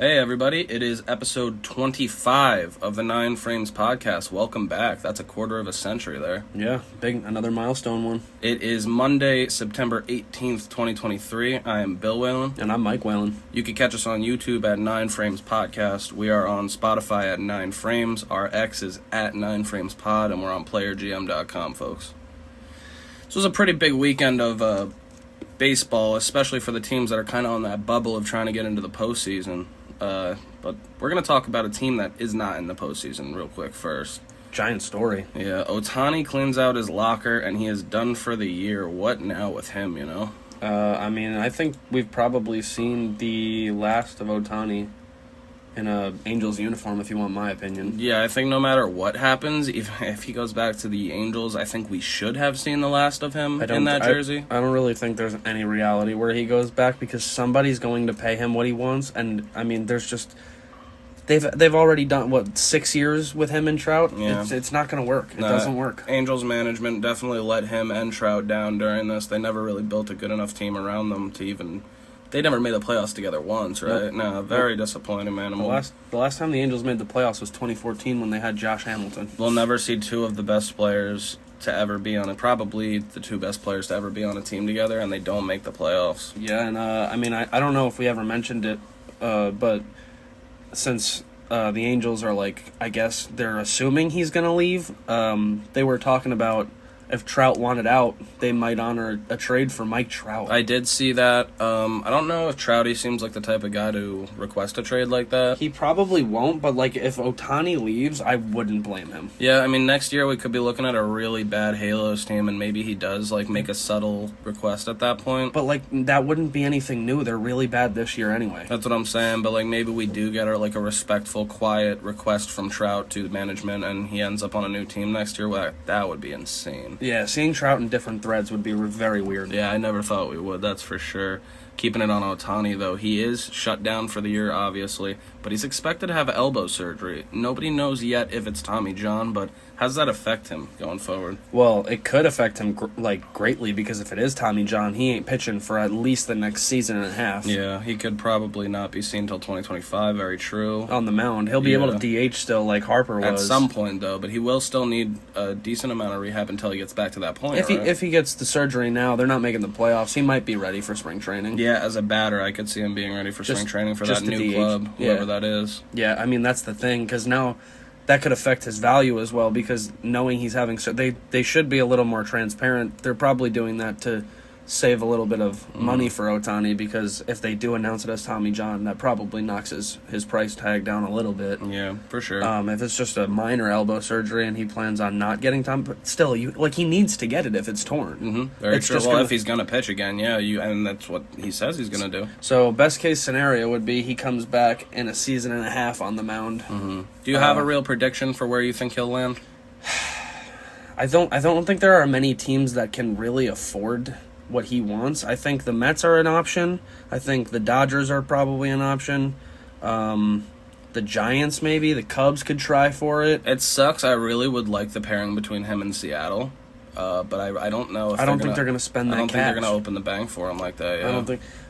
Hey everybody, it is episode 25 of the 9 Frames podcast. Welcome back. That's a quarter of a century there. Yeah, another milestone one. It is Monday, September 18th, 2023. I am Bill Whalen. And I'm Mike Whalen. You can catch us on YouTube at 9 Frames Podcast. We are on Spotify at 9 Frames. Our X is at 9 Frames Pod, and we're on playergm.com, folks. This was a pretty big weekend of baseball, especially for the teams that are kind of on that bubble of trying to get into the postseason. But we're going to talk about a team that is not in the postseason real quick first. Giant story. Yeah, Ohtani cleans out his locker, and he is done for the year. What now with him, you know? I think we've probably seen the last of Ohtani in a Angels uniform, if you want my opinion. Yeah, I think no matter what happens, if he goes back to the Angels, I think we should have seen the last of him in that jersey. I don't really think there's any reality where he goes back because somebody's going to pay him what he wants, and I mean, there's just they've already done 6 years with him and Trout. Yeah. It's not going to work. It doesn't work. Angels management definitely let him and Trout down during this. They never really built a good enough team around them to even. They never made the playoffs together once, right? Nope. No, very disappointing, man. The last time the Angels made the playoffs was 2014 when they had Josh Hamilton. We'll never see two of the best players to ever be on it. Probably the two best players to ever be on a team together, and they don't make the playoffs. Yeah, and I don't know if we ever mentioned it, but since the Angels are I guess they're assuming he's going to leave, they were talking about if Trout wanted out, they might honor a trade for Mike Trout. I did see that. I don't know if Trouty seems like the type of guy to request a trade like that. He probably won't, but if Ohtani leaves, I wouldn't blame him. Yeah, I mean, next year we could be looking at a really bad Halos team, and maybe he does make a subtle request at that point. But that wouldn't be anything new. They're really bad this year anyway. That's what I'm saying. But maybe we do get a respectful, quiet request from Trout to management, and he ends up on a new team next year. Well, that would be insane. Yeah, seeing Trout in different threads would be very weird. Yeah, I never thought we would, that's for sure. Keeping it on Ohtani, though, he is shut down for the year, obviously, but he's expected to have elbow surgery. Nobody knows yet if it's Tommy John, but how does that affect him going forward? Well, it could affect him greatly, because if it is Tommy John, he ain't pitching for at least the next season and a half. Yeah, he could probably not be seen until 2025, very true. On the mound. He'll be able to DH still like Harper was. At some point, though, but he will still need a decent amount of rehab until he gets back to that point, If he gets the surgery now, they're not making the playoffs. He might be ready for spring training. Yeah, as a batter, I could see him being ready for spring training for that new DH. club, whoever that is. Yeah, I mean, that's the thing, because now that could affect his value as well, because knowing he's having... They should be a little more transparent. They're probably doing that to save a little bit of money for Ohtani, because if they do announce it as Tommy John, that probably knocks his price tag down a little bit. Yeah, for sure. If it's just a minor elbow surgery and he plans on not getting time, but still, he needs to get it if it's torn. Mm-hmm. Very true. If he's going to pitch again, and that's what he says he's going to do. So best case scenario would be he comes back in a season and a half on the mound. Mm-hmm. Do you have a real prediction for where you think he'll land? I don't think there are many teams that can really afford what he wants. I think the Mets are an option. I think the Dodgers are probably an option. The Giants maybe. The Cubs could try for it. It sucks. I really would like the pairing between him and Seattle. But I don't know if I don't think they're going to spend that cash. I don't think they're going to open the bank for him like that.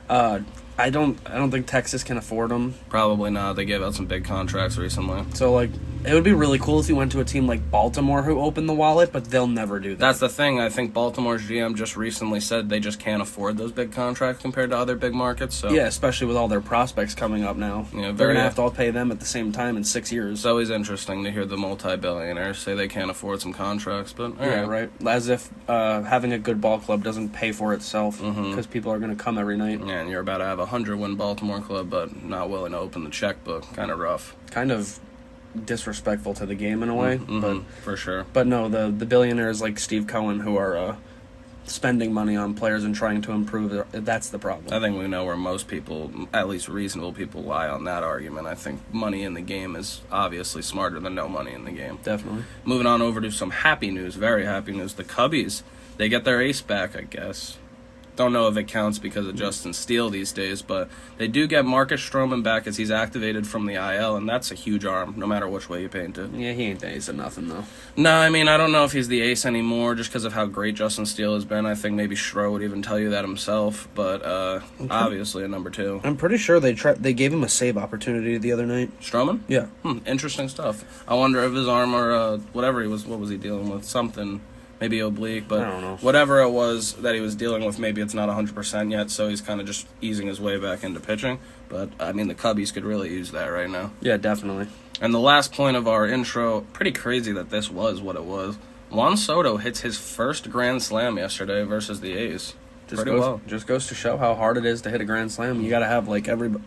Yeah. I don't think Texas can afford him. Probably not. They gave out some big contracts recently. So it would be really cool if you went to a team like Baltimore who opened the wallet, but they'll never do that. That's the thing. I think Baltimore's GM just recently said they just can't afford those big contracts compared to other big markets. So yeah, especially with all their prospects coming up now. Yeah, they're going to have to all pay them at the same time in 6 years. It's always interesting to hear the multi-billionaires say they can't afford some contracts, but right. As if having a good ball club doesn't pay for itself, because people are going to come every night. Yeah, and you're about to have a 100-win Baltimore club, but not willing to open the checkbook. Kind of rough. Kind of disrespectful to the game in a way, but for sure. But no, the billionaires like Steve Cohen who are spending money on players and trying to improve, that's the problem. I think we know where most people, at least reasonable people, lie on that argument. I think money in the game is obviously smarter than no money in the game. Definitely. Moving on over to some happy news, very happy news. The Cubbies, they get their ace back, I guess. don't know if it counts because of Justin Steele these days, but they do get Marcus Stroman back as he's activated from the IL, and that's a huge arm, no matter which way you paint it. Yeah, he ain't the ace of nothing, though. No, I mean, I don't know if he's the ace anymore just because of how great Justin Steele has been. I think maybe Schro would even tell you that himself, but obviously a number 2. I'm pretty sure they gave him a save opportunity the other night. Stroman? Yeah. Interesting stuff. I wonder if his arm or whatever what was he dealing with? Something. Maybe oblique, but I don't know. Whatever it was that he was dealing with, maybe it's not 100% yet, so he's kind of just easing his way back into pitching. But, I mean, the Cubbies could really use that right now. Yeah, definitely. And the last point of our intro, pretty crazy that this was what it was. Juan Soto hits his first grand slam yesterday versus the A's. Just goes to show how hard it is to hit a grand slam. You got to have,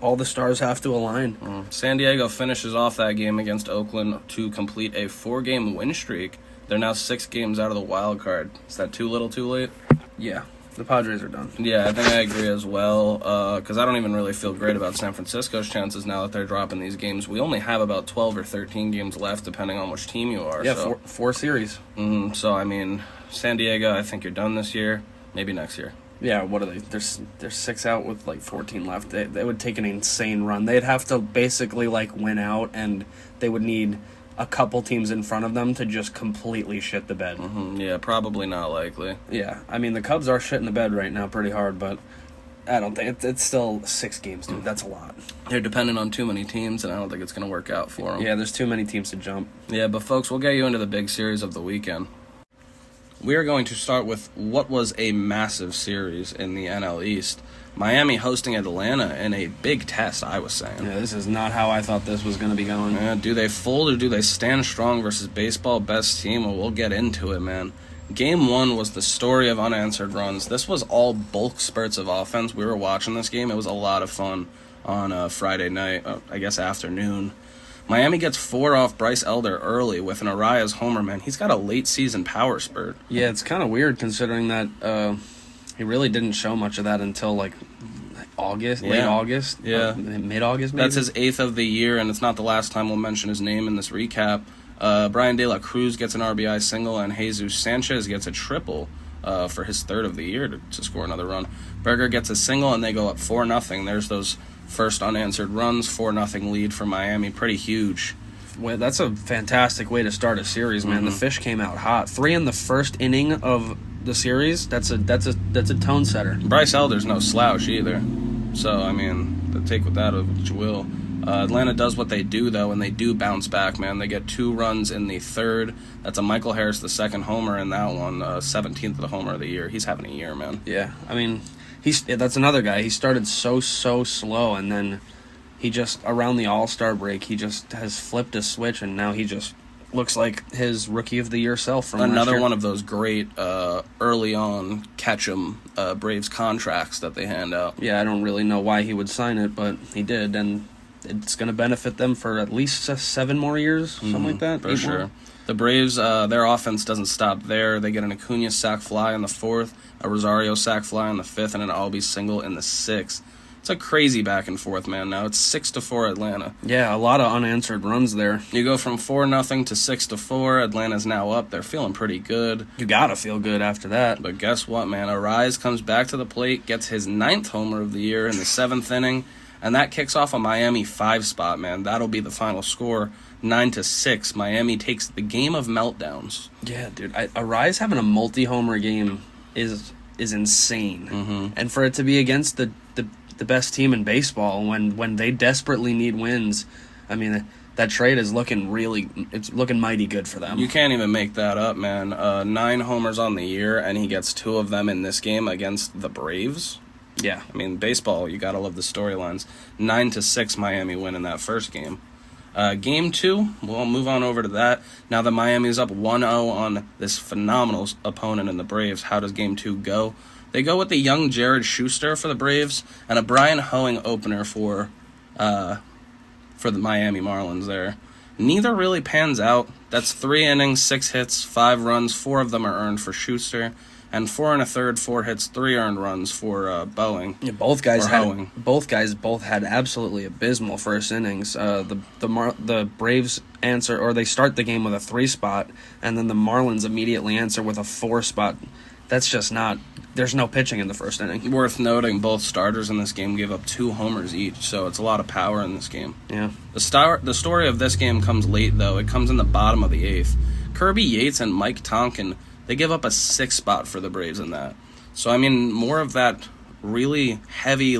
all the stars have to align. San Diego finishes off that game against Oakland to complete a 4-game win streak. They're now 6 games out of the wild card. Is that too little too late? Yeah, the Padres are done. Yeah, I think I agree as well, because I don't even really feel great about San Francisco's chances now that they're dropping these games. We only have about 12 or 13 games left, depending on which team you are. Yeah, so. four series. So, I mean, San Diego, I think you're done this year, maybe next year. Yeah, what are they? They're 6 out with 14 left. They would take an insane run. They'd have to basically win out, and they would need a couple teams in front of them to just completely shit the bed. Yeah, probably not likely. Yeah, I mean, the Cubs are shitting the bed right now pretty hard, but I don't think it's still 6 games, dude. That's a lot. They're dependent on too many teams, and I don't think it's going to work out for them. Yeah, there's too many teams to jump. Yeah, but folks, we'll get you into the big series of the weekend. We are going to start with what was a massive series in the NL East. Miami hosting Atlanta in a big test, I was saying. Yeah, this is not how I thought this was going to be going. Yeah, do they fold or do they stand strong versus baseball best team? Well, we'll get into it, man. Game 1 was the story of unanswered runs. This was all bulk spurts of offense. We were watching this game. It was a lot of fun on Friday night, I guess afternoon. Miami gets 4 off Bryce Elder early with an Arias homer, man. He's got a late-season power spurt. Yeah, it's kind of weird considering that he really didn't show much of that until, August, late August, mid-August maybe? That's his 8th of the year, and it's not the last time we'll mention his name in this recap. Brian De La Cruz gets an RBI single, and Jesus Sanchez gets a triple for his 3rd of the year to score another run. Berger gets a single, and they go up 4-0. There's those first unanswered runs, 4-0 lead for Miami. Pretty huge. Well, that's a fantastic way to start a series, man. The Fish came out hot. 3 in the first inning of the series. That's a tone setter. Bryce Elder's no slouch either. So, I mean, take with that what you will. Atlanta does what they do, though, and they do bounce back, man. They get 2 runs in the 3rd. That's a Michael Harris, the 2nd homer in that one, 17th of the homer of the year. He's having a year, man. Yeah, I mean, that's another guy. He started so slow, and then he just, around the All-Star break, he just has flipped a switch, and now he just looks like his Rookie of the Year self from another last year. One of those great early on catch-em Braves contracts that they hand out. Yeah, I don't really know why he would sign it, but he did, and it's going to benefit them for at least 7 more years, something like that. For sure. More. The Braves, their offense doesn't stop there. They get an Acuna sac fly in the 4th, a Rosario sac fly in the 5th, and an Albies single in the 6th. It's a crazy back and forth, man. Now it's 6-4 Atlanta. Yeah, a lot of unanswered runs there. You go from 4-0 to 6-4. Atlanta's now up. They're feeling pretty good. You gotta feel good after that. But guess what, man? Arias comes back to the plate, gets his 9th homer of the year in the 7th inning, and that kicks off a Miami 5 spot, man. That'll be the final score, 9-6. Miami takes the game of meltdowns. Yeah, dude. Arias having a multi-homer game is insane. And for it to be against the best team in baseball when they desperately need wins, I mean, that trade is looking mighty good for them. You can't even make that up, man. 9 homers on the year, and he gets 2 of them in this game against the Braves. Yeah. I mean, baseball, you gotta love the storylines. 9-6 Miami win in that first game. Game 2, we'll move on over to that. Now that Miami's up 1-0 on this phenomenal opponent in the Braves, how does Game 2 go? They go with the young Jared Schuster for the Braves and a Brian Hoeing opener for the Miami Marlins there. Neither really pans out. That's 3 innings, 6 hits, 5 runs. 4 of them are earned for Schuster. And 4 1/3, 4 hits, 3 earned runs for Boeing. Yeah, both guys had absolutely abysmal first innings. The Braves answer, or they start the game with a 3 spot, and then the Marlins immediately answer with a 4 spot. That's just not. There's no pitching in the first inning. Worth noting, both starters in this game gave up 2 homers each, so it's a lot of power in this game. Yeah. The story of this game comes late, though. It comes in the bottom of the 8th. Kirby Yates and Mike Tonkin, they give up a 6 spot for the Braves in that. So, I mean, more of that really heavy,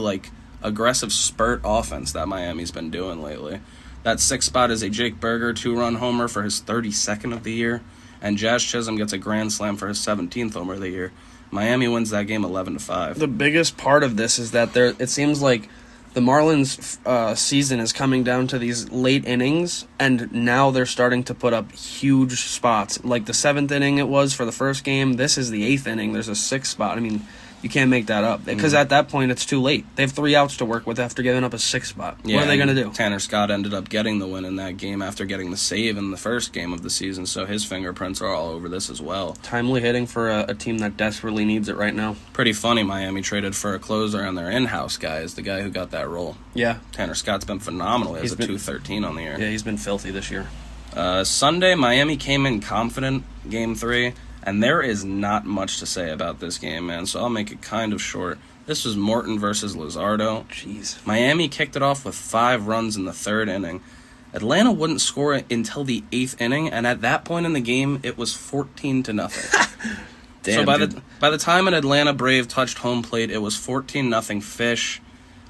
aggressive spurt offense that Miami's been doing lately. That 6 spot is a Jake Berger 2-run homer for his 32nd of the year, and Jazz Chisholm gets a grand slam for his 17th homer of the year. Miami wins that game 11-5. The biggest part of this is that it seems like the Marlins' season is coming down to these late innings, and now they're starting to put up huge spots. Like the 7th inning it was for the first game. This is the 8th inning. There's a 6th spot. I mean, you can't make that up. Because at that point, it's too late. They have 3 outs to work with after giving up a 6th spot. Yeah, what are they going to do? Tanner Scott ended up getting the win in that game after getting the save in the first game of the season, so his fingerprints are all over this as well. Timely hitting for a team that desperately needs it right now. Pretty funny, Miami traded for a closer, and their in-house guy is the guy who got that role. Yeah. Tanner Scott's been phenomenal. He has a 2.13 on the year. Yeah, he's been filthy this year. Sunday, Miami came in confident, Game 3. And there is not much to say about this game, man, so I'll make it kind of short. This was Morton versus Luzardo. Jeez. Miami kicked it off with 5 runs in the 3rd inning. Atlanta wouldn't score until the 8th inning, and at that point in the game, it was 14-0. Damn, so by the time an Atlanta Brave touched home plate, it was 14-0 Fish.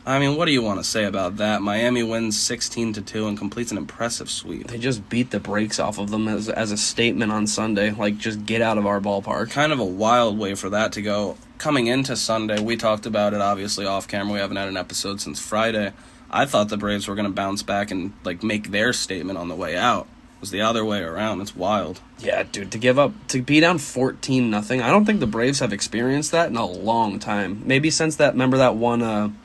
I mean, what do you want to say about that? Miami wins 16-2 and completes an impressive sweep. They just beat the brakes off of them as a statement on Sunday. Like, just get out of our ballpark. Kind of a wild way for that to go. Coming into Sunday, we talked about it obviously off camera. We haven't had an episode since Friday. I thought the Braves were going to bounce back and make their statement on the way out. It was the other way around. It's wild. Yeah, dude, to be down 14-0. I don't think the Braves have experienced that in a long time. Maybe since remember that one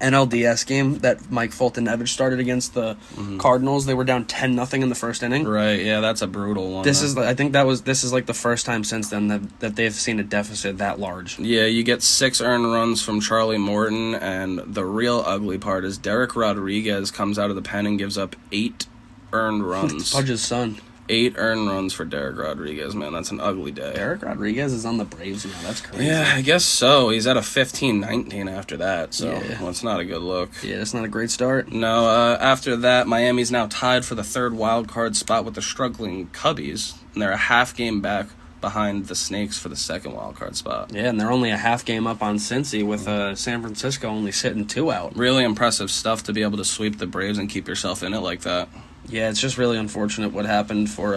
NLDS game that Mike Fulton-Evich started against the Cardinals. They were down 10-0 in the first inning. Right, yeah, that's a brutal one. This is the first time since then that they've seen a deficit that large. Yeah, you get 6 earned runs from Charlie Morton, and the real ugly part is Derek Rodriguez comes out of the pen and gives up 8 earned runs. Pudge's son. 8 earned runs for Derek Rodriguez, man. That's an ugly day. Derek Rodriguez is on the Braves now. That's crazy. Yeah, I guess so. He's at a 15-19 after that, so Yeah. Well, it's not a good look. Yeah, it's not a great start. No, after that, Miami's now tied for the 3rd wild card spot with the struggling Cubbies, and they're a half game back behind the Snakes for the 2nd wild card spot. Yeah, and they're only a half game up on Cincy with San Francisco only sitting 2 out. Really impressive stuff to be able to sweep the Braves and keep yourself in it like that. Yeah, it's just really unfortunate what happened for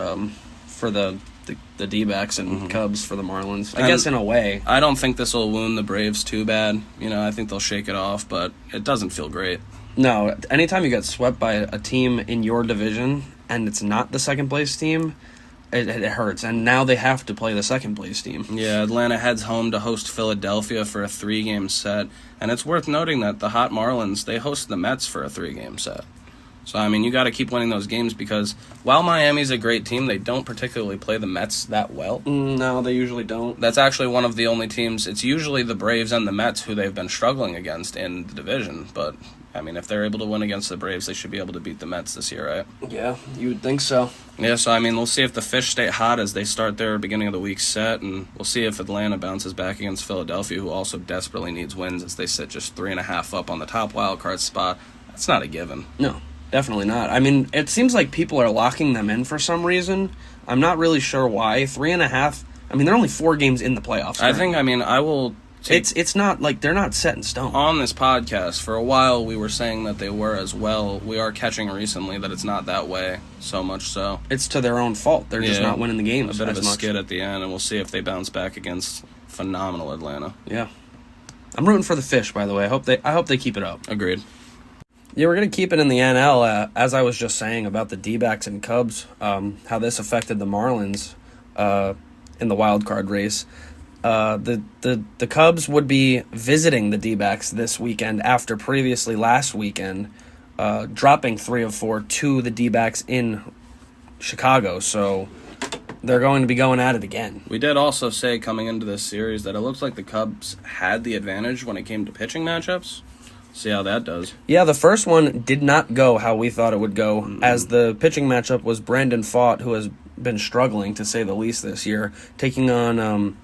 the D-backs and Cubs for the Marlins. I guess in a way. I don't think this will wound the Braves too bad. I think they'll shake it off, but it doesn't feel great. No, anytime you get swept by a team in your division and it's not the second-place team, it hurts. And now they have to play the second-place team. Yeah, Atlanta heads home to host Philadelphia for a 3-game set. And it's worth noting that the hot Marlins, they host the Mets for a 3-game set. So, I mean, you got to keep winning those games because while Miami's a great team, they don't particularly play the Mets that well. No, they usually don't. That's actually one of the only teams. It's usually the Braves and the Mets who they've been struggling against in the division. But, I mean, if they're able to win against the Braves, they should be able to beat the Mets this year, right? Yeah, you would think so. Yeah, so, I mean, we'll see if the Fish stay hot as they start their beginning of the week set, and we'll see if Atlanta bounces back against Philadelphia, who also desperately needs wins as they sit just 3.5 up on the top wild card spot. That's not a given. No. Definitely not. I mean, it seems like people are locking them in for some reason. I'm not really sure why. 3.5. I mean, they're only 4 games in the playoffs. I will. It's not like they're not set in stone. On this podcast, for a while, we were saying that they were as well. We are catching recently that it's not that way. So much so. It's to their own fault. They're just not winning the games. A bit of a much. skid at the end, and we'll see if they bounce back against phenomenal Atlanta. Yeah, I'm rooting for the Fish. By the way, I hope they keep it up. Agreed. Yeah, we're going to keep it in the NL, as I was just saying about the D-backs and Cubs, how this affected the Marlins in the wild card race. The Cubs would be visiting the D-backs this weekend after previously last weekend dropping 3 of 4 to the D-backs in Chicago, so they're going to be going at it again. We did also say coming into this series that it looks like the Cubs had the advantage when it came to pitching matchups. See how that does. Yeah, the first one did not go how we thought it would go, as the pitching matchup was Brandon Pfaadt, who has been struggling, to say the least, this year, taking on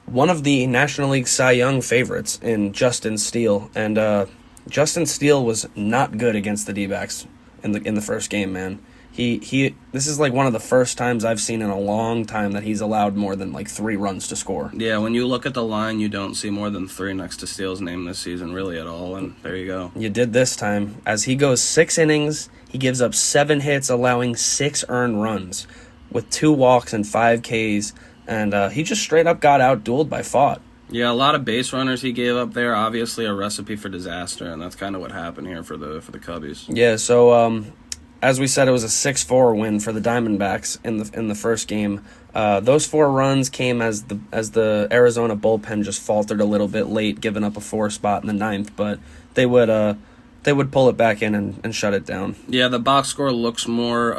one of the National League Cy Young favorites in Justin Steele, and Justin Steele was not good against the D-backs in the first game, man. This is like one of the first times I've seen in a long time that he's allowed more than like 3 runs to score. Yeah, when you look at the line, you don't see more than 3 next to Steele's name this season, really at all, and there you go. You did this time. As he goes 6 innings, he gives up 7 hits, allowing 6 earned runs, with 2 walks and 5 Ks, and he just straight up got out-dueled by Fott. Yeah, a lot of base runners he gave up there, obviously a recipe for disaster, and that's kind of what happened here for the Cubbies. Yeah, so as we said, it was a 6-4 win for the Diamondbacks in the first game. Those 4 runs came as the Arizona bullpen just faltered a little bit late, giving up a 4 spot in the 9th, but they would pull it back in and shut it down. Yeah, the box score looks more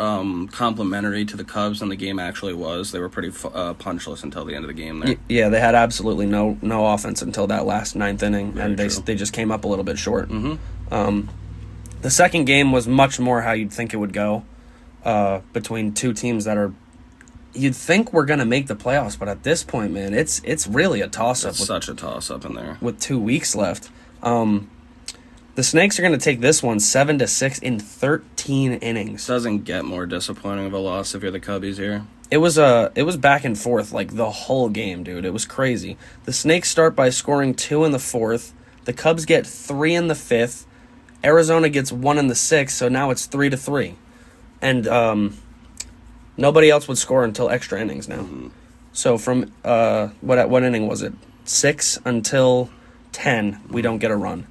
complimentary to the Cubs than the game actually was. They were pretty punchless until the end of the game there. Yeah, they had absolutely no offense until that last 9th inning, Very and true. they just came up a little bit short. Mm-hmm. The second game was much more how you'd think it would go, between 2 teams that are, you'd think we're going to make the playoffs, but at this point, man, it's really a toss-up. It's such a toss-up in there. With 2 weeks left. The Snakes are going to take this one 7-6 in 13 innings. Doesn't get more disappointing of a loss if you're the Cubbies here. It was back and forth like the whole game, dude. It was crazy. The Snakes start by scoring 2 in the 4th. The Cubs get 3 in the 5th. Arizona gets 1 in the 6th, so now it's 3-3. And nobody else would score until extra innings now. Mm-hmm. So from what inning was it? 6 until 10, we don't get a run,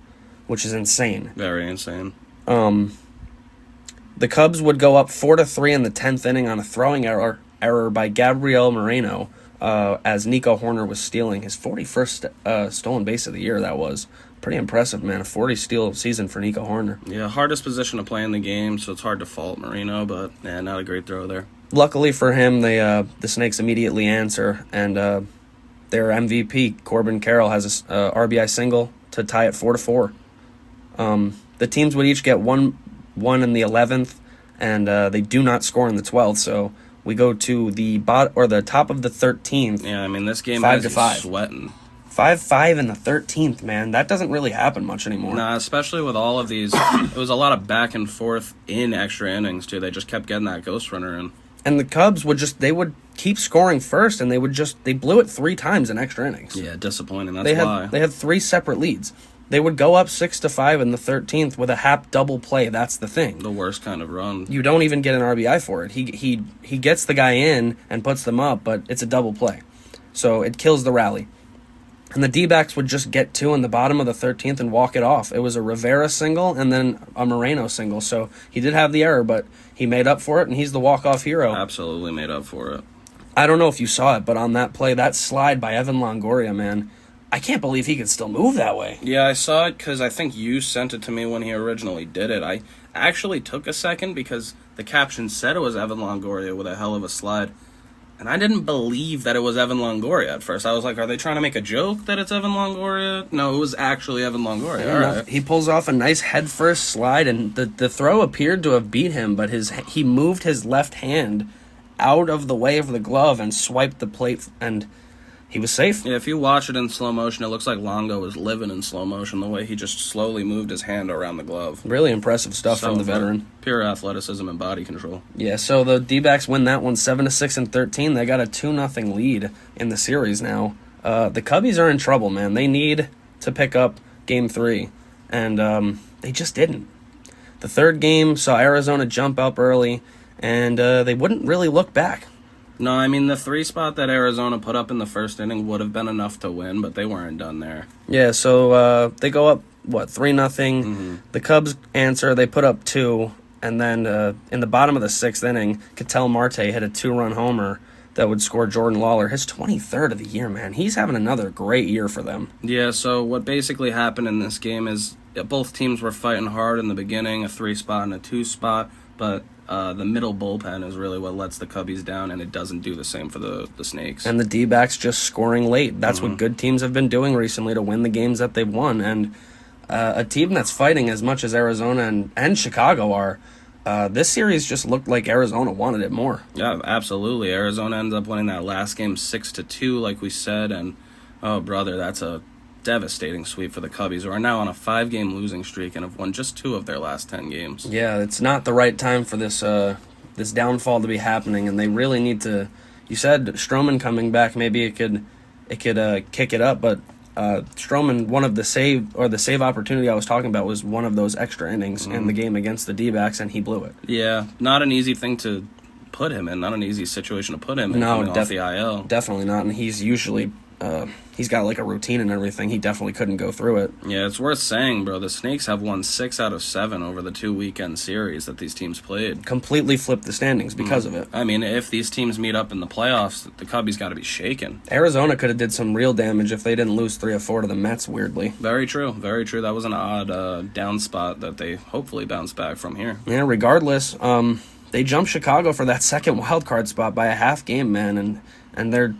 which is insane. Very insane. The Cubs would go up 4-3 in the 10th inning on a throwing error by Gabriel Moreno, as Nico Horner was stealing his 41st stolen base of the year. That was pretty impressive, man. A 40 steal season for Nico Horner. Yeah, hardest position to play in the game, so it's hard to fault Marino, but yeah, not a great throw there. Luckily for him, the Snakes immediately answer, and their MVP, Corbin Carroll, has a RBI single to tie it 4-4. The teams would each get one in the 11th, and they do not score in the 12th, so we go to the top of the 13th. Yeah, I mean, this game 5-5. has you sweating. 5-5 in the 13th, man. That doesn't really happen much anymore. Nah, especially with all of these. It was a lot of back and forth in extra innings, too. They just kept getting that ghost runner in. And the Cubs would keep scoring first, and they blew it 3 times in extra innings. Yeah, disappointing. That's why. They had 3 separate leads. They would go up 6-5 in the 13th with a Happ double play. That's the thing. The worst kind of run. You don't even get an RBI for it. He gets the guy in and puts them up, but it's a double play. So it kills the rally. And the D-backs would just get 2 in the bottom of the 13th and walk it off. It was a Rivera single and then a Moreno single. So he did have the error, but he made up for it, and he's the walk-off hero. Absolutely made up for it. I don't know if you saw it, but on that play, that slide by Evan Longoria, man, I can't believe he could still move that way. Yeah, I saw it because I think you sent it to me when he originally did it. I actually took a second because the caption said it was Evan Longoria with a hell of a slide. And I didn't believe that it was Evan Longoria at first. I was like, are they trying to make a joke that it's Evan Longoria? No, it was actually Evan Longoria. All right. He pulls off a nice head-first slide, and the throw appeared to have beat him, but he moved his left hand out of the way of the glove and swiped the plate, and he was safe. Yeah, if you watch it in slow motion, it looks like Longo was living in slow motion, the way he just slowly moved his hand around the glove. Really impressive stuff from the veteran. Pure athleticism and body control. Yeah, so the D-backs win that one 7-6 in 13. They got a 2-0 lead in the series now. The Cubbies are in trouble, man. They need to pick up Game 3, and they just didn't. The third game saw Arizona jump up early, and they wouldn't really look back. No, I mean, the 3 spot that Arizona put up in the first inning would have been enough to win, but they weren't done there. Yeah, so they go up, 3-0. Mm-hmm. The Cubs answer, they put up 2, and then in the bottom of the 6th inning, Ketel Marte hit a 2-run homer that would score Jordan Lawler, his 23rd of the year, man. He's having another great year for them. Yeah, so what basically happened in this game is both teams were fighting hard in the beginning, a 3 spot and a 2 spot, but the middle bullpen is really what lets the Cubbies down, and it doesn't do the same for the Snakes. And the D-backs just scoring late. That's what good teams have been doing recently to win the games that they've won. And a team that's fighting as much as Arizona and Chicago are, this series just looked like Arizona wanted it more. Yeah, absolutely. Arizona ends up winning that last game 6-2, like we said, and Oh, brother, that's a devastating sweep for the Cubbies, who are now on a 5-game losing streak and have won just 2 of their last 10 games. Yeah, it's not the right time for this this downfall to be happening, and they really need to. You said Stroman coming back, maybe it could kick it up, but Stroman, one of the save opportunity I was talking about was one of those extra innings in the game against the D-backs, and he blew it. Yeah, not an easy thing to put him in, not an easy situation to put him in coming off the IL. Definitely not, and he's usually he's got like a routine and everything. He definitely couldn't go through it. Yeah, it's worth saying, bro, the Snakes have won 6 out of 7 over the 2 weekend series that these teams played. Completely flipped the standings because of it. I mean, if these teams meet up in the playoffs, the Cubbies got to be shaken. Arizona could have did some real damage if they didn't lose 3 or 4 to the Mets, weirdly. Very true, very true. That was an odd down spot that they hopefully bounce back from here. Yeah, regardless, they jumped Chicago for that second wild card spot by a half game, man, and they're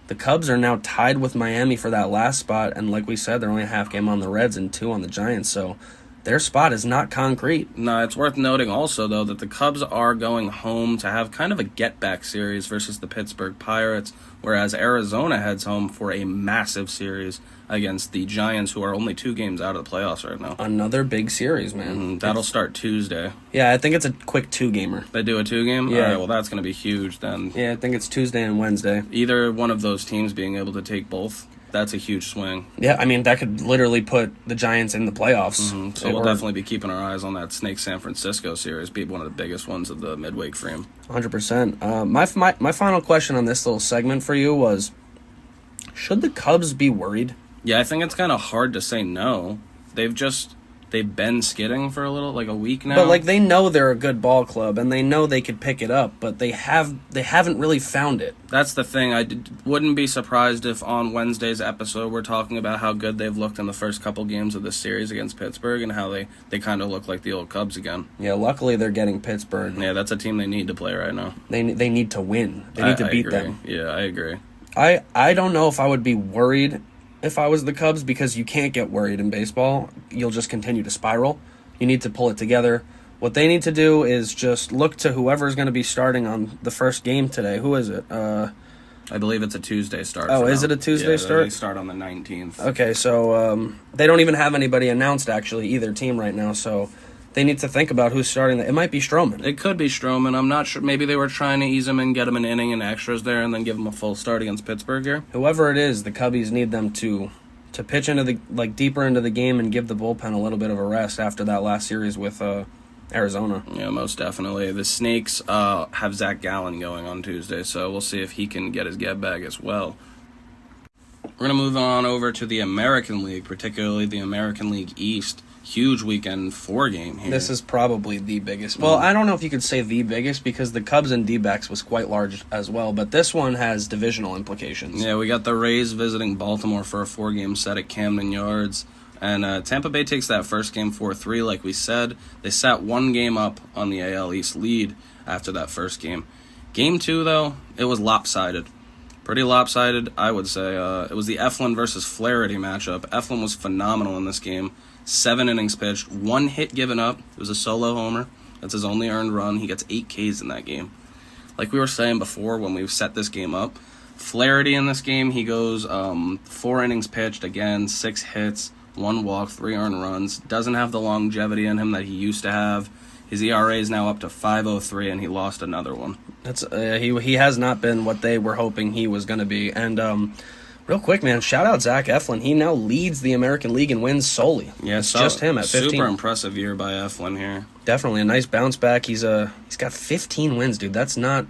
the Cubs are now tied with Miami for that last spot, and like we said, they're only a half game on the Reds and 2 on the Giants, so their spot is not concrete. No, it's worth noting also, though, that the Cubs are going home to have kind of a get-back series versus the Pittsburgh Pirates, whereas Arizona heads home for a massive series against the Giants, who are only 2 games out of the playoffs right now. Another big series, man. That'll start Tuesday. Yeah, I think it's a quick 2-gamer. They do a 2-game? Yeah. All right, well, that's going to be huge then. Yeah, I think it's Tuesday and Wednesday. Either one of those teams being able to take both, that's a huge swing. Yeah, I mean, that could literally put the Giants in the playoffs. So we'll definitely be keeping our eyes on that Snake-San Francisco series, be one of the biggest ones of the midweek frame. 100%. My final question on this little segment for you was, should the Cubs be worried? Yeah, I think it's kind of hard to say no. They've been skidding for a week now. But they know they're a good ball club and they know they could pick it up, but they haven't really found it. That's the thing. Wouldn't be surprised if on Wednesday's episode we're talking about how good they've looked in the first couple games of this series against Pittsburgh and how they kind of look like the old Cubs again. Yeah, luckily they're getting Pittsburgh. Yeah, that's a team they need to play right now. They need to win. They need to beat them. Yeah, I agree. I don't know if I would be worried if I was the Cubs, because you can't get worried in baseball. You'll just continue to spiral. You need to pull it together. What they need to do is just look to whoever's going to be starting on the first game today. Who is it? I believe it's a Tuesday start. Oh, is it a Tuesday start? They start on the 19th. Okay, so they don't even have anybody announced, actually, either team right now, so they need to think about who's starting. It might be Stroman. It could be Stroman. I'm not sure. Maybe they were trying to ease him and get him an inning and extras there and then give him a full start against Pittsburgh here. Whoever it is, the Cubbies need them to pitch into the deeper into the game and give the bullpen a little bit of a rest after that last series with Arizona. Yeah, most definitely. The Snakes have Zach Gallen going on Tuesday, so we'll see if he can get his get back as well. We're going to move on over to the American League, particularly the American League East. Huge weekend 4-game here. This is probably the biggest. Well, I don't know if you could say the biggest because the Cubs and D-backs was quite large as well, but this one has divisional implications. Yeah, we got the Rays visiting Baltimore for a 4-game set at Camden Yards, and Tampa Bay takes that first game 4-3 like we said. They sat 1 game up on the AL East lead after that first game. Game 2, though, it was lopsided. Pretty lopsided, I would say. It was the Eflin versus Flaherty matchup. Eflin was phenomenal in this game. 7 innings pitched, 1 hit given up. It was a solo homer. That's his only earned run. He gets 8 Ks in that game. Like we were saying before when we set this game up, Flaherty in this game, he goes 4 innings pitched, again, 6 hits, 1 walk, 3 earned runs. Doesn't have the longevity in him that he used to have. His ERA is now up to 5.03, and he lost another one. That's he has not been what they were hoping he was going to be. And real quick, man, shout out Zach Eflin. He now leads the American League in wins solely. Yeah, it's just him at 15. Super impressive year by Eflin here. Definitely a nice bounce back. He's got 15 wins, dude. That's not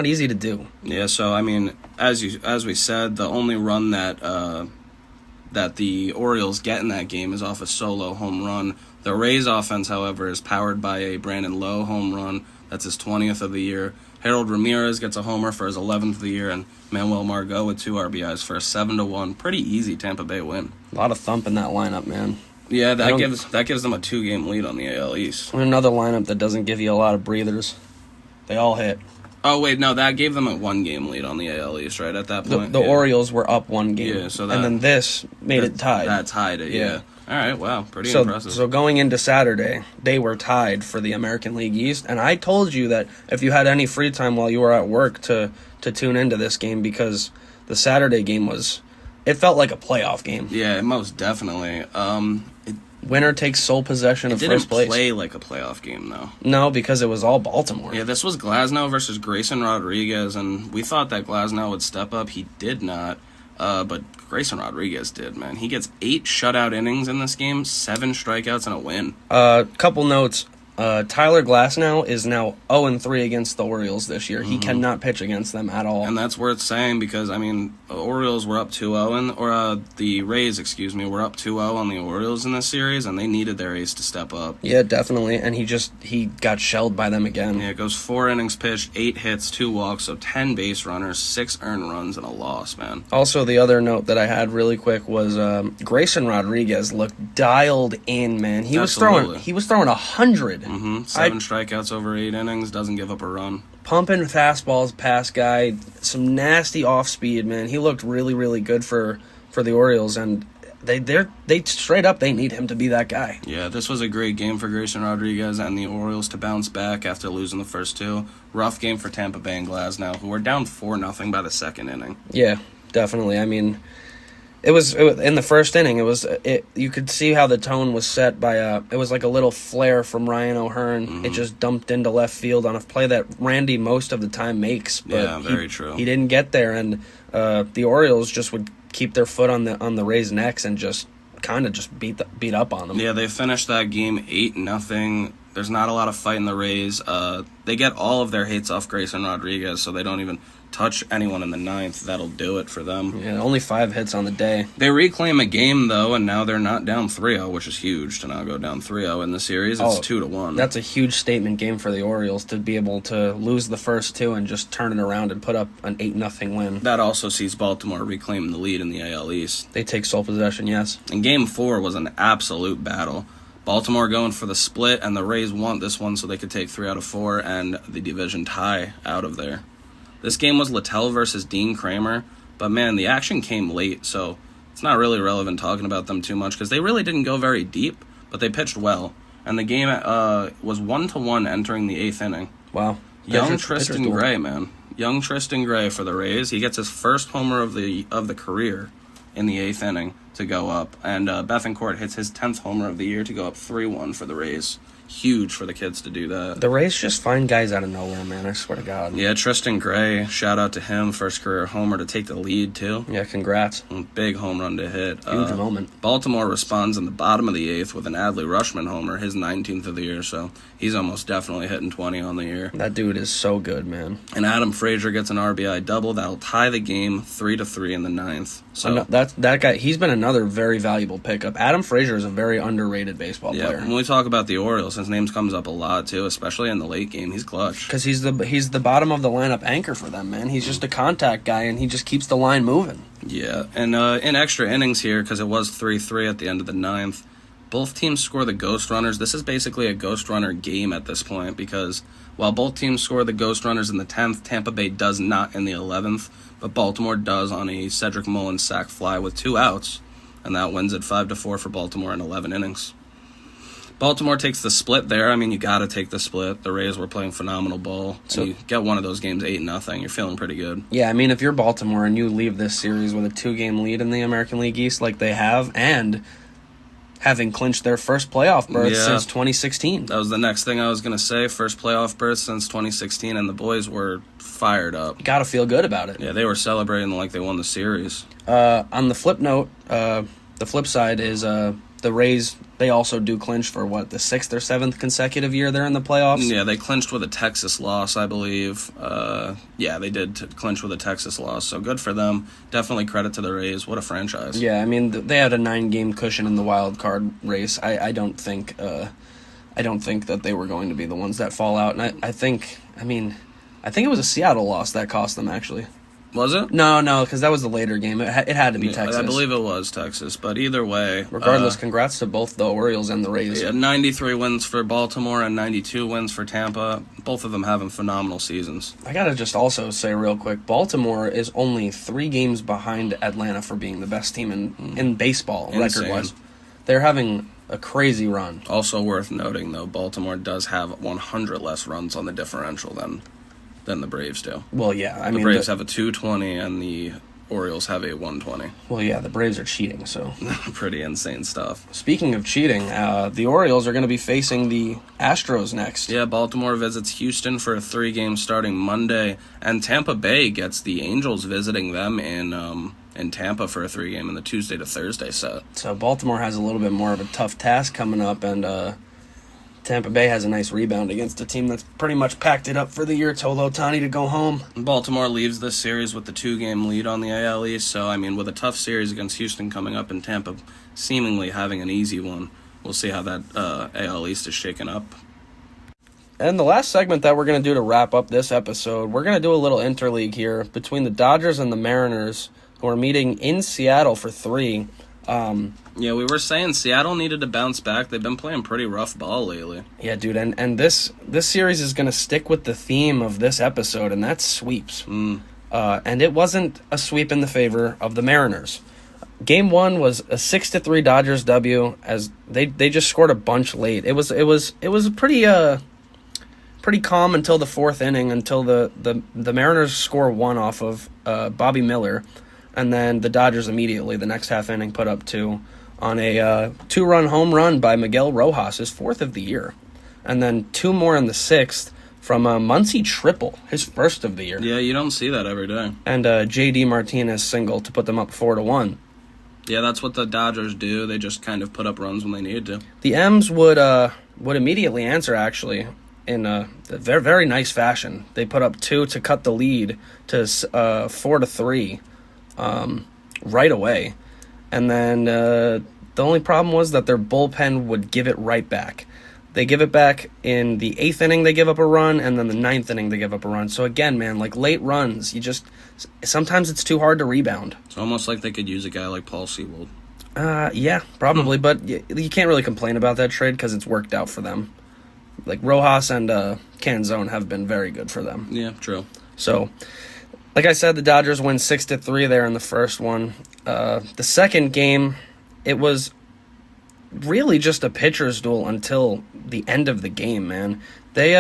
easy to do. Yeah, so I mean, as we said, the only run that the Orioles get in that game is off a solo home run. The Rays offense, however, is powered by a Brandon Lowe home run. That's his 20th of the year. Harold Ramirez gets a homer for his 11th of the year, and Manuel Margot with 2 RBIs for a 7-1. Pretty easy Tampa Bay win. A lot of thump in that lineup, man. Yeah, that gives them a 2-game lead on the AL East. Another lineup that doesn't give you a lot of breathers. They all hit. Oh, wait, no, that gave them a 1-game lead on the AL East, right, at that point? The Orioles were up 1 game. Yeah, so and then this made it tied. That tied it, yeah. All right, wow, pretty impressive. So going into Saturday, they were tied for the American League East, and I told you that if you had any free time while you were at work to tune into this game, because the Saturday game it felt like a playoff game. Yeah, most definitely. Winner takes sole possession of first place. It didn't play like a playoff game, though. No, because it was all Baltimore. Yeah, this was Glasnow versus Grayson Rodriguez, and we thought that Glasnow would step up. He did not, but Grayson Rodriguez did, man. He gets 8 shutout innings in this game, 7 strikeouts, and a win. Couple notes. Tyler Glasnow is now 0-3 against the Orioles this year. He cannot pitch against them at all. And that's worth saying because, I mean, the Orioles were up 2-0, the Rays, were up 2-0 on the Orioles in this series, and they needed their ace to step up. Yeah, definitely, and he got shelled by them again. Yeah, it goes 4 innings pitched, 8 hits, 2 walks, so 10 base runners, 6 earned runs, and a loss, man. Also, the other note that I had really quick was Grayson Rodriguez looked dialed in, man. He was throwing 100. 7 strikeouts over 8 innings, doesn't give up a run. Pumping fastballs past guy, some nasty off speed, man. He looked really, really good for the Orioles, and they straight up they need him to be that guy. Yeah, this was a great game for Grayson Rodriguez and the Orioles to bounce back after losing the first 2. Rough game for Tampa Bay and Glasnow, who were down 4-0 by the second inning. Yeah, definitely. I mean, it was in the first inning. You could see how the tone was set by it was like a little flare from Ryan O'Hearn. It just dumped into left field on a play that Randy most of the time makes. But yeah, very true. He didn't get there, and the Orioles just would keep their foot on the Rays' necks and just kind of just beat up on them. Yeah, they finished that game 8-0. There's not a lot of fight in the Rays. They get all of their hits off Grayson Rodriguez, so they don't even touch anyone in the 9th. That'll do it for them. Yeah, only 5 hits on the day. They reclaim a game, though, and now they're not down 3-0, which is huge to now go down 3-0 in the series. It's 2-1. That's a huge statement game for the Orioles to be able to lose the first 2 and just turn it around and put up an 8-0 win. That also sees Baltimore reclaim the lead in the AL East. They take sole possession, yes. And Game 4 was an absolute battle. Baltimore going for the split, and the Rays want this one so they could take 3 out of 4 and the division tie out of there. This game was Littell versus Dean Kramer, but man, the action came late, so it's not really relevant talking about them too much because they really didn't go very deep, but they pitched well. And the game was 1-1 entering the 8th inning. Wow. Young Tristan Gray, man. Young Tristan Gray for the Rays. He gets his first homer of the career in the 8th inning to go up. And Bethancourt hits his 10th homer of the year to go up 3-1 for the Rays. Huge for the kids to do that. The Rays just find guys out of nowhere, man. I swear to God. Yeah, Tristan Gray, shout out to him. First career homer to take the lead, too. Yeah, congrats. Big home run to hit. Huge moment. Baltimore responds in the bottom of the 8th with an Adley Rutschman homer, his 19th of the year, so he's almost definitely hitting 20 on the year. That dude is so good, man. And Adam Frazier gets an RBI double. That'll tie the game 3-3 in the 9th. So that guy, he's been another very valuable pickup. Adam Frazier is a very underrated baseball player. When we talk about the Orioles, his name comes up a lot too, especially in the late game. He's clutch. Because he's the bottom of the lineup anchor for them, man. He's just a contact guy, and he just keeps the line moving. Yeah, and in extra innings here, because it was 3-3 at the end of the 9th, both teams score the ghost runners. This is basically a ghost runner game at this point because while both teams score the ghost runners in the 10th, Tampa Bay does not in the 11th, but Baltimore does on a Cedric Mullins sac fly with 2 outs, and that wins it 5-4 for Baltimore in 11 innings. Baltimore takes the split there. I mean, you got to take the split. The Rays were playing phenomenal ball. So you get one of those games 8-0. You're feeling pretty good. Yeah, I mean, if you're Baltimore and you leave this series with a 2-game lead in the American League East like they have, and having clinched their first playoff berth since 2016. That was the next thing I was going to say. First playoff berth since 2016, and the boys were fired up. You got to feel good about it. Yeah, they were celebrating like they won the series. On the flip note, the flip side is the Rays, they also do clinch for, the 6th or 7th consecutive year they're in the playoffs? Yeah, they clinched with a Texas loss, I believe. Yeah, they did clinch with a Texas loss, so good for them. Definitely credit to the Rays. What a franchise. Yeah, I mean, they had a 9-game cushion in the wild card race. I don't think that they were going to be the ones that fall out. And I think it was a Seattle loss that cost them, actually. Was it? No, because that was the later game. It had to be Texas. I believe it was Texas, but either way. Regardless, congrats to both the Orioles and the Rays. Yeah, 93 wins for Baltimore and 92 wins for Tampa. Both of them having phenomenal seasons. I gotta just also say real quick, Baltimore is only 3 games behind Atlanta for being the best team in baseball, record-wise. They're having a crazy run. Also worth noting, though, Baltimore does have 100 less runs on the differential than the Braves do. Well, yeah. The Braves have a 220 and the Orioles have a 120. Well, yeah, the Braves are cheating, so. Pretty insane stuff. Speaking of cheating, the Orioles are going to be facing the Astros next. Yeah, Baltimore visits Houston for a 3-game starting Monday, and Tampa Bay gets the Angels visiting them in Tampa for a 3-game in the Tuesday to Thursday set. So Baltimore has a little bit more of a tough task coming up, and Tampa Bay has a nice rebound against a team that's pretty much packed it up for the year, told Ohtani to go home. Baltimore leaves this series with the 2-game lead on the AL East, so, I mean, with a tough series against Houston coming up and Tampa seemingly having an easy one, we'll see how that AL East is shaken up. And the last segment that we're going to do to wrap up this episode, we're going to do a little interleague here between the Dodgers and the Mariners, who are meeting in Seattle for 3. Yeah, we were saying Seattle needed to bounce back. They've been playing pretty rough ball lately. Yeah, dude, and this series is going to stick with the theme of this episode, and that's sweeps. And it wasn't a sweep in the favor of the Mariners. Game 1 was a 6-3 Dodgers W, as they just scored a bunch late. It was pretty calm until the 4th inning, until the Mariners score 1 off of Bobby Miller, and then the Dodgers immediately the next half inning put up 2 on a 2-run home run by Miguel Rojas, his 4th of the year, and then 2 more in the 6th from a Muncy triple, his 1st of the year. Yeah, you don't see that every day. And J.D. Martinez single to put them up 4-1. Yeah, that's what the Dodgers do. They just kind of put up runs when they need to. The M's would immediately answer, actually, in a very, very nice fashion. They put up 2 to cut the lead to 4-3 right away. And then the only problem was that their bullpen would give it right back. They give it back in the 8th inning, they give up a run, and then the 9th inning, they give up a run. So again, man, like late runs, sometimes it's too hard to rebound. It's almost like they could use a guy like Paul Sewald. Yeah, probably, but you can't really complain about that trade because it's worked out for them. Like Rojas and Canzone have been very good for them. Yeah, true. So, like I said, the Dodgers win 6-3 there in the first one. The second game, it was really just a pitcher's duel until the end of the game, man. They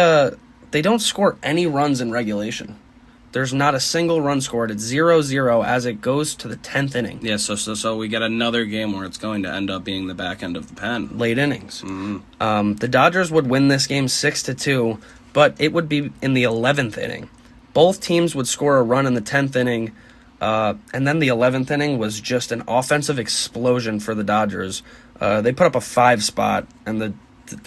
don't score any runs in regulation. There's not a single run scored. It's 0-0 as it goes to the 10th inning. Yeah, so we get another game where it's going to end up being the back end of the pen. Late innings. Mm-hmm. The Dodgers would win this game 6-2, but it would be in the 11th inning. Both teams would score a run in the 10th inning, and then the 11th inning was just an offensive explosion for the Dodgers. They put up a 5 spot, and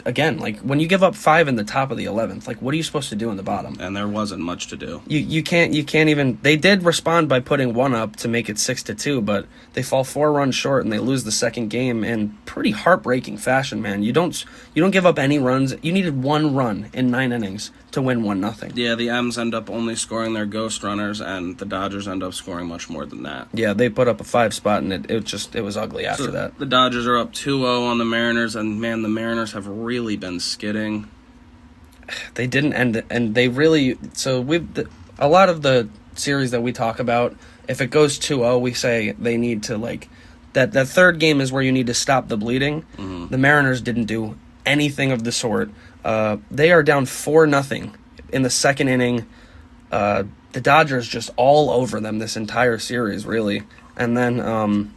again, like when you give up 5 in the top of the 11th, like what are you supposed to do in the bottom? And there wasn't much to do. You can't even. They did respond by putting 1 up to make it 6-2, but they fall 4 runs short and they lose the second game in pretty heartbreaking fashion, man. You don't give up any runs. You needed 1 run in 9 innings to win 1-0. Yeah, the M's end up only scoring their ghost runners, and the Dodgers end up scoring much more than that. Yeah, they put up a 5 spot, and it was ugly after that. The Dodgers are up 2-0 on the Mariners, and man, the Mariners have really been skidding. They didn't end, and they really. So a lot of the series that we talk about, if it goes 2-0, we say they need to that third game is where you need to stop the bleeding. Mm-hmm. The Mariners didn't do anything of the sort. They are down 4-0 in the second inning. The Dodgers just all over them this entire series, really. And then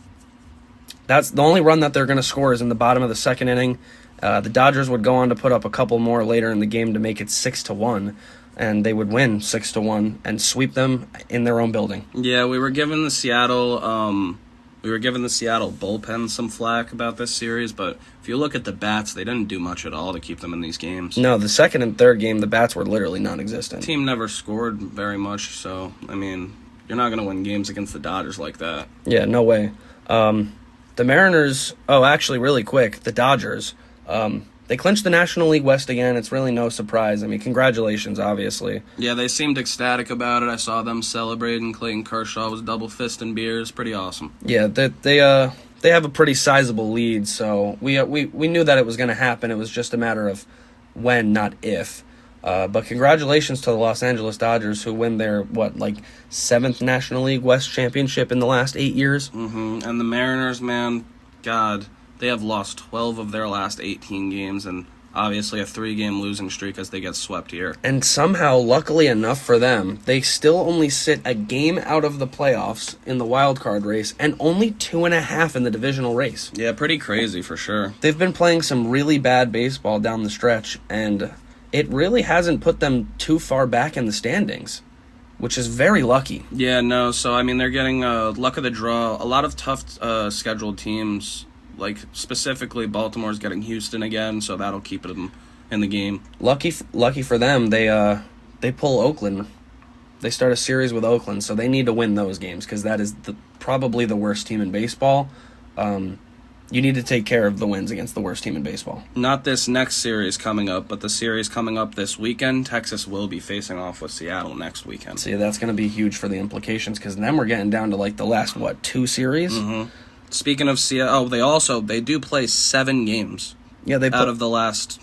that's the only run that they're going to score is in the bottom of the second inning. The Dodgers would go on to put up a couple more later in the game to make it 6-1, and they would win 6-1 and sweep them in their own building. Yeah, we were giving the Seattle bullpen some flack about this series, but if you look at the bats, they didn't do much at all to keep them in these games. No, the second and third game, the bats were literally non-existent. The team never scored very much, so, I mean, you're not going to win games against the Dodgers like that. Yeah, no way. The Mariners, actually, really quick, the Dodgers, they clinched the National League West again. It's really no surprise. I mean, congratulations, obviously. Yeah, they seemed ecstatic about it. I saw them celebrating. Clayton Kershaw was double fisting beers. Pretty awesome. Yeah, they have a pretty sizable lead, so we knew that it was going to happen. It was just a matter of when, not if. But congratulations to the Los Angeles Dodgers, who win their, 7th National League West championship in the last 8 years? Mm-hmm. And the Mariners, man, God, they have lost 12 of their last 18 games, and obviously a 3-game losing streak as they get swept here. And somehow, luckily enough for them, they still only sit a game out of the playoffs in the wild card race and only 2.5 in the divisional race. Yeah, pretty crazy for sure. They've been playing some really bad baseball down the stretch, and it really hasn't put them too far back in the standings, which is very lucky. Yeah, no, so I mean, they're getting luck of the draw. A lot of tough scheduled teams, like specifically Baltimore's getting Houston again, so that'll keep them in the game. Lucky for them, they pull Oakland. They start a series with Oakland, so they need to win those games because that is probably the worst team in baseball. You need to take care of the wins against the worst team in baseball. Not this next series coming up, but the series coming up this weekend. Texas will be facing off with Seattle next weekend. See, that's going to be huge for the implications because then we're getting down to like the last, 2 series? Mm-hmm. Speaking of Seattle, they do play 7 games. Yeah, out of the last,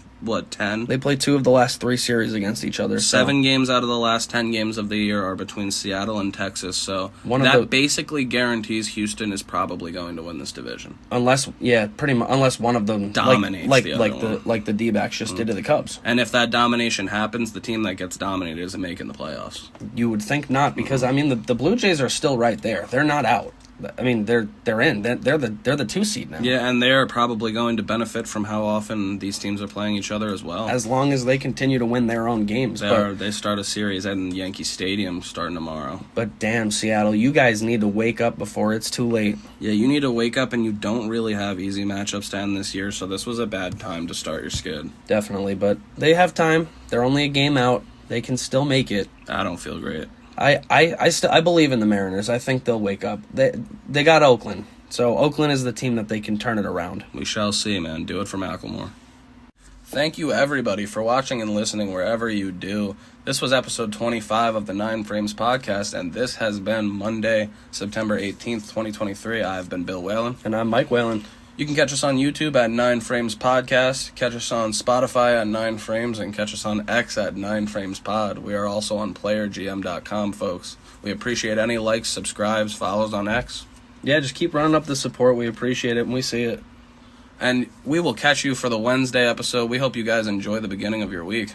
10? They play 2 of the last 3 series against each other. 7 games out of the last 10 games of the year are between Seattle and Texas, so basically guarantees Houston is probably going to win this division. Unless one of them dominates like the D-backs just did to the Cubs. And if that domination happens, the team that gets dominated isn't making the playoffs. You would think not, because I mean the Blue Jays are still right there. They're not out. I mean, they're in. They're the 2 seed now. Yeah, and they're probably going to benefit from how often these teams are playing each other as well. As long as they continue to win their own games. They start a series at Yankee Stadium starting tomorrow. But damn, Seattle, you guys need to wake up before it's too late. Yeah, you need to wake up, and you don't really have easy matchups to end this year, so this was a bad time to start your skid. Definitely, but they have time. They're only a game out. They can still make it. I don't feel great. I believe in the Mariners. I think they'll wake up. They got Oakland, so Oakland is the team that they can turn it around. We shall see, man. Do it for Macklemore. Thank you, everybody, for watching and listening wherever you do. This was episode 25 of the 9 Frames podcast, and this has been Monday, September 18th, 2023. I've been Bill Whalen. And I'm Mike Whalen. You can catch us on YouTube at 9 Frames Podcast, catch us on Spotify at 9 Frames, and catch us on X at 9 Frames Pod. We are also on PlayerGM.com, folks. We appreciate any likes, subscribes, follows on X. Yeah, just keep running up the support. We appreciate it, and we see it. And we will catch you for the Wednesday episode. We hope you guys enjoy the beginning of your week.